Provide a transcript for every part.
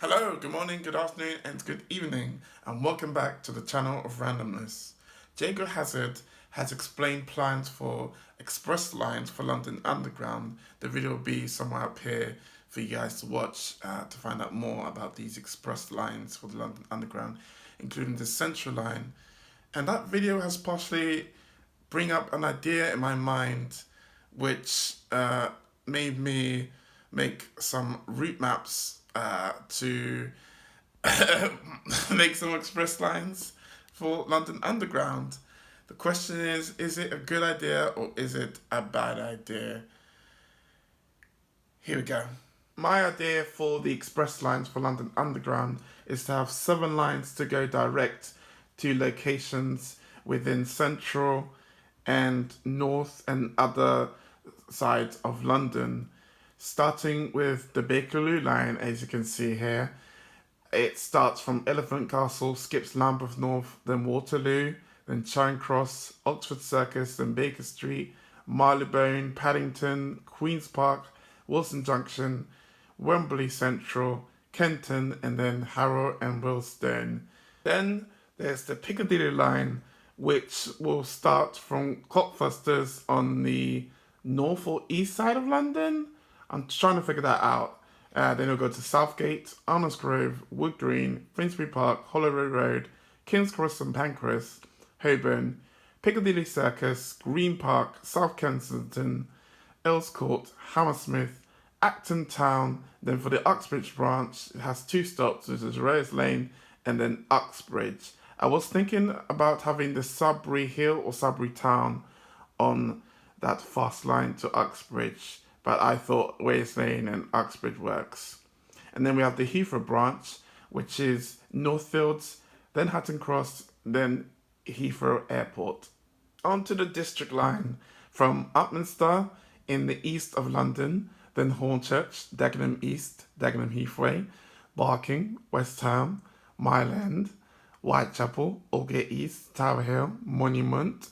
Hello, good morning, good afternoon, and good evening, and welcome back to the Channel of Randomness. Jago Hazard has explained plans for express lines for London Underground. The video will be somewhere up here for you guys to watch to find out more about these express lines for the London Underground, including the Central Line. And that video has partially bring up an idea in my mind which made me make some route maps to make some express lines for London Underground. The question is it a good idea or is it a bad idea? Here we go. My idea for the express lines for London Underground is to have 7 lines to go direct to locations within Central and North and other sides of London. Starting with the Bakerloo line, as you can see here, it starts from Elephant Castle, skips Lambeth North, then Waterloo, then Charing Cross, Oxford Circus, then Baker Street, Marylebone, Paddington, Queen's Park, Wilson Junction, Wembley Central, Kenton, and then Harrow and Willesden. Then there's the Piccadilly line, which will start from Cockfosters on the north or east side of London. I'm trying to figure that out. Then we'll go to Southgate, Arnos Grove, Wood Green, Finsbury Park, Holloway Road, King's Cross and Pancras, Holborn, Piccadilly Circus, Green Park, South Kensington, Earls Court, Hammersmith, Acton Town. Then for the Uxbridge branch, it has 2 stops, which is Rose Lane and then Uxbridge. I was thinking about having the Sudbury Hill or Sudbury Town on that fast line to Uxbridge, but I thought Rose Lane and Uxbridge works. And then we have the Heathrow branch, which is Northfields, then Hatton Cross, then Heathrow Airport. Onto the District line from Upminster in the east of London, then Hornchurch, Dagenham East, Dagenham Heathway, Barking, West Ham, Mile End, Whitechapel, Aldgate East, Tower Hill, Monument,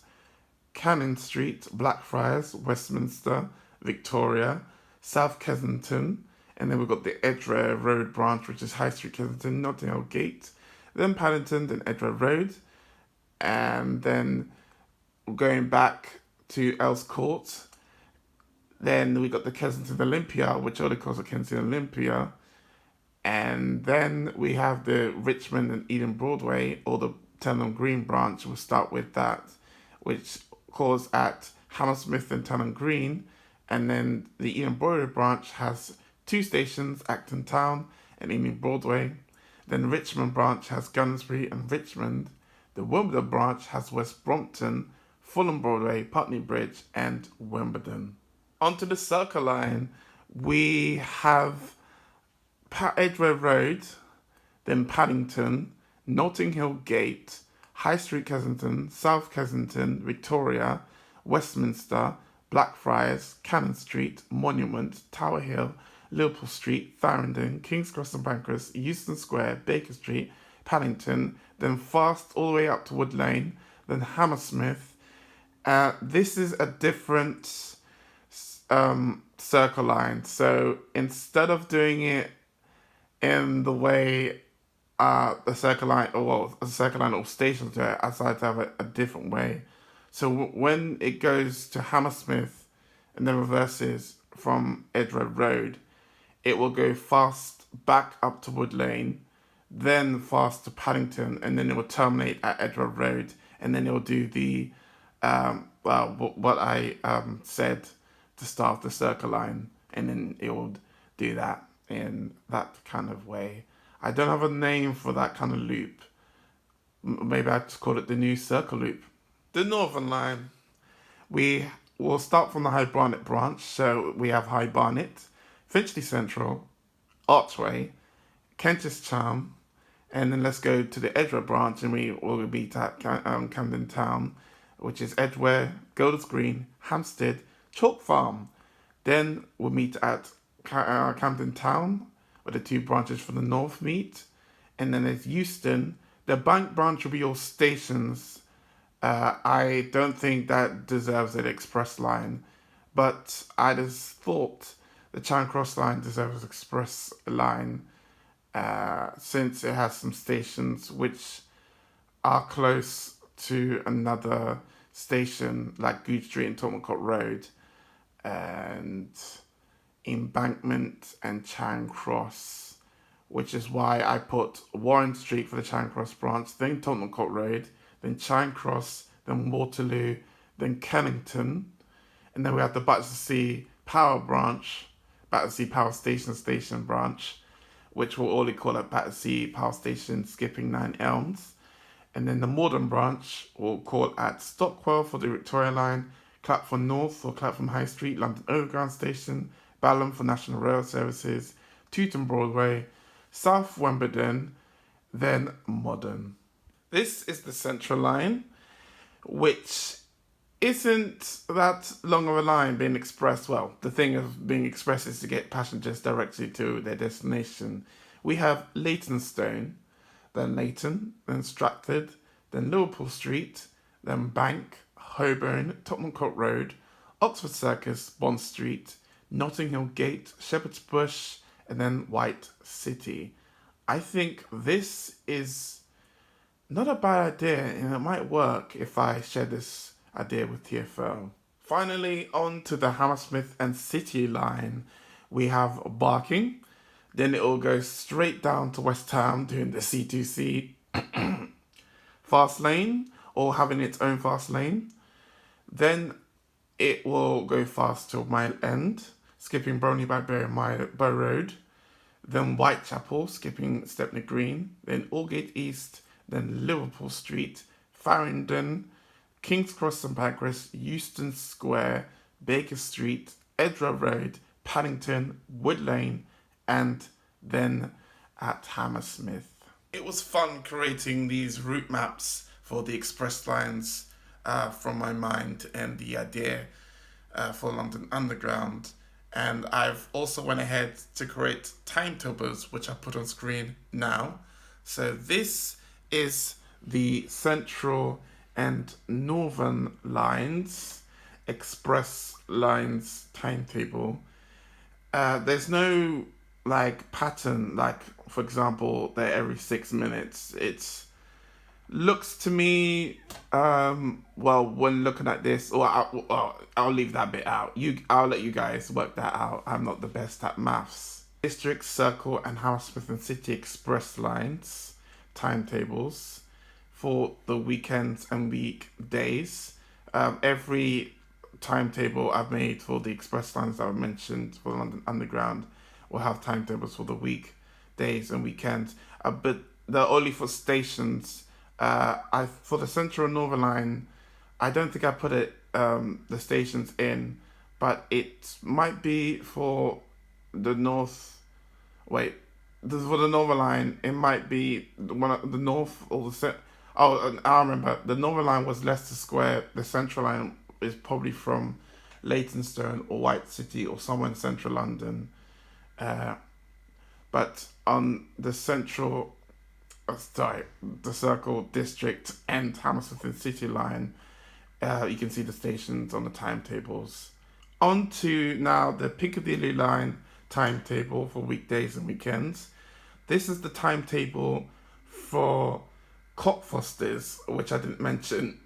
Cannon Street, Blackfriars, Westminster, Victoria, South Kensington, and then we've got the Edgware Road branch, which is High Street Kensington, Notting Hill Gate, then Paddington, then Edgware Road, and then going back to Earls Court. Then we got the Kensington Olympia, which only calls it Kensington Olympia. And then we have the Richmond and Eden Broadway, or the Turnham Green branch. We'll start with that, which calls at Hammersmith and Turnham Green. And then the Eden Broadway branch has 2 stations, Acton Town and Eden Broadway. Then the Richmond branch has Gunnersbury and Richmond. The Wimbledon branch has West Brompton, Fulham Broadway, Putney Bridge, and Wimbledon. Onto the Circle line, we have Edgware Road, then Paddington, Notting Hill Gate, High Street Kensington, South Kensington, Victoria, Westminster, Blackfriars, Cannon Street, Monument, Tower Hill, Liverpool Street, Farringdon, King's Cross and Pancras, Euston Square, Baker Street, Paddington, then fast all the way up to Wood Lane, then Hammersmith. This is a different Circle line. So instead of doing it in the way the Circle line, the Circle line or stations do it, I decided to have it a different way. So when it goes to Hammersmith and then reverses from Edgware Road, it will go fast back up to Wood Lane, then fast to Paddington, and then it will terminate at Edgware Road, and then it will do the what I said to start the Circle line, and then it will do that in that kind of way. I don't have a name for that kind of loop. Maybe I just call it the new Circle loop. The Northern line. We will start from the High Barnet branch, so we have High Barnet, Finchley Central, Archway, Kentish Charm, and then let's go to the Edgware branch, and we will be at Camden Town, which is Edgware, Golders Green, Hampstead, Chalk Farm. Then we'll meet at Camden Town, where the 2 branches for the north meet. And then there's Euston. The Bank branch will be all stations. I don't think that deserves an express line, but I just thought the Charing Cross line deserves an express line. since it has some stations which are close to another station like Good Street and Tottenham Court Road and Embankment and Charing Cross, which is why I put Warren Street for the Charing Cross branch, then Tottenham Court Road, then Charing Cross, then Waterloo, then Kennington, and then we have the Battersea Power branch, Battersea Power Station branch, which we'll only call it Battersea Power Station Skipping 9 Elms. And then the Morden branch we'll call at Stockwell for the Victoria Line, Clapham North or Clapham High Street London Overground Station, Balham for National Rail Services, Tooting Broadway, South Wimbledon, then Modern. This is the Central Line, which isn't that long of a line being expressed. Well, the thing of being expressed is to get passengers directly to their destination. We have Leytonstone, then Leyton, then Stratford, then Liverpool Street, then Bank, Holborn, Tottenham Court Road, Oxford Circus, Bond Street, Notting Hill Gate, Shepherd's Bush, and then White City. I think this is not a bad idea, and it might work if I share this idea with TfL. Finally, on to the Hammersmith and City line. We have Barking, then it will go straight down to West Ham doing the C2C fast lane, or having its own fast lane. Then it will go fast to Mile End, skipping Bromley by Bow Road, then Whitechapel, skipping Stepney Green, then Aldgate East, then Liverpool Street, Farringdon, King's Cross St Pancras, Euston Square, Baker Street, Edgware Road, Paddington, Wood Lane, and then at Hammersmith. It was fun creating these route maps for the express lines from my mind and the idea for London Underground. And I've also went ahead to create timetables, which I put on screen now. So this is the Central and Northern Lines express lines timetable. There's no like pattern, like for example, they're every 6 minutes. It's looks to me, well, when looking at this, or I'll leave that bit out. I'll let you guys work that out. I'm not the best at maths. District, Circle, and Hammersmith and City Express lines timetables for the weekends and weekdays. Every timetable I've made for the express lines that I mentioned for London Underground will have timetables for the weekdays and weekends. But they're only for stations. For the Central and Northern Line, I don't think I put it the stations in, but it might be for the North. Wait, for the Northern Line, it might be one of the North or the Oh, I remember. The Northern Line was Leicester Square. The Central Line is probably from Leytonstone or White City or somewhere in central London. But on the Central, the Circle, District, and Hammersmith and City line, you can see the stations on the timetables. On to now the Piccadilly line timetable for weekdays and weekends. This is the timetable for Cockfosters, which I didn't mention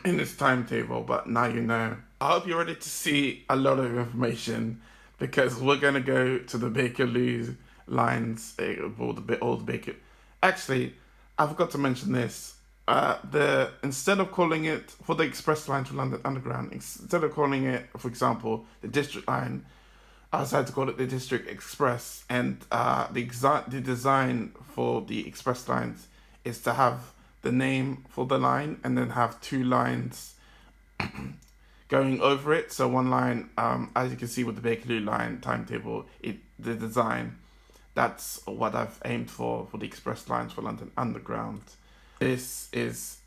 in this timetable, but now you know. I hope you're ready to see a lot of information because we're going to go to the Bakerloo lines, all the Baker. Actually, I forgot to mention this. Instead of calling it for the express line to London Underground, instead of calling it, for example, the District line, I decided to call it the District Express. And the design for the express lines is to have the name for the line and then have two lines going over it. So one line, as you can see with the Bakerloo line timetable, the design, that's what I've aimed for the express lines for London Underground. This is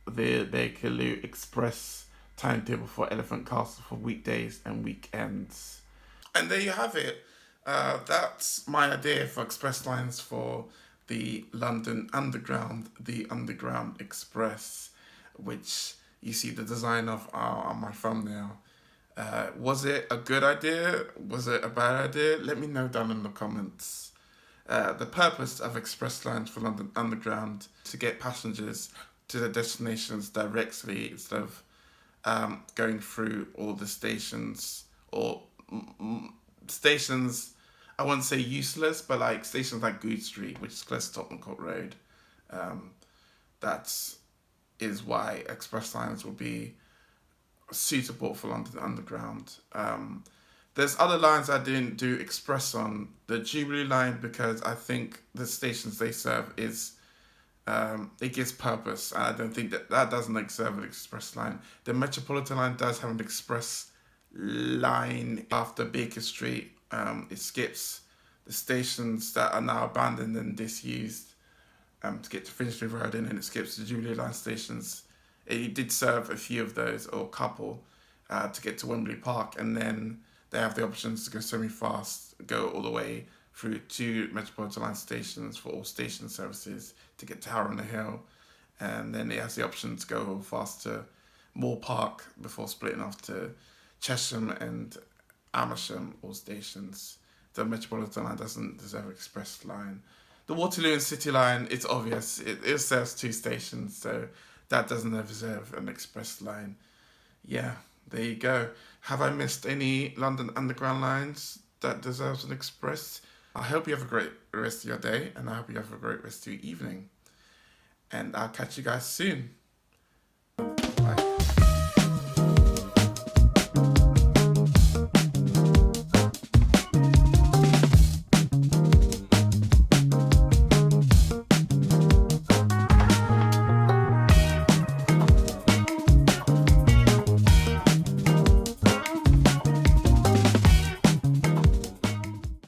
the Bakerloo Express timetable for Elephant Castle for weekdays and weekends. And there you have it. That's my idea for express lines for the London Underground, the Underground Express, which you see the design of on my thumbnail. Was it a good idea? Was it a bad idea? Let me know down in the comments. The purpose of express lines for London Underground to get passengers to their destinations directly instead of going through all the stations or stations. I wouldn't say useless, but like stations like Good Street, which is close to Tottenham Court Road. Um, that is why express lines will be suitable for London Underground. There's other lines I didn't do express on. The Jubilee line, because I think the stations they serve is it gives purpose. And I don't think that doesn't like serve an express line. The Metropolitan line does have an express line after Baker Street. It skips the stations that are now abandoned and disused to get to Finchley Road, and then it skips the Jubilee line stations. It did serve a few of those, or a couple, to get to Wembley Park, and then they have the options to go semi-fast, go all the way through two Metropolitan line stations for all station services to get to Harrow on the Hill, and then it has the option to go fast to Moore Park before splitting off to Chesham and Amersham, all stations. The Metropolitan line doesn't deserve express line. The Waterloo and City line, it's obvious. It serves two stations, so that doesn't deserve an express line. Yeah, there you go. Have I missed any London Underground lines that deserves an express? I hope you have a great rest of your day, and I hope you have a great rest of your evening. And I'll catch you guys soon.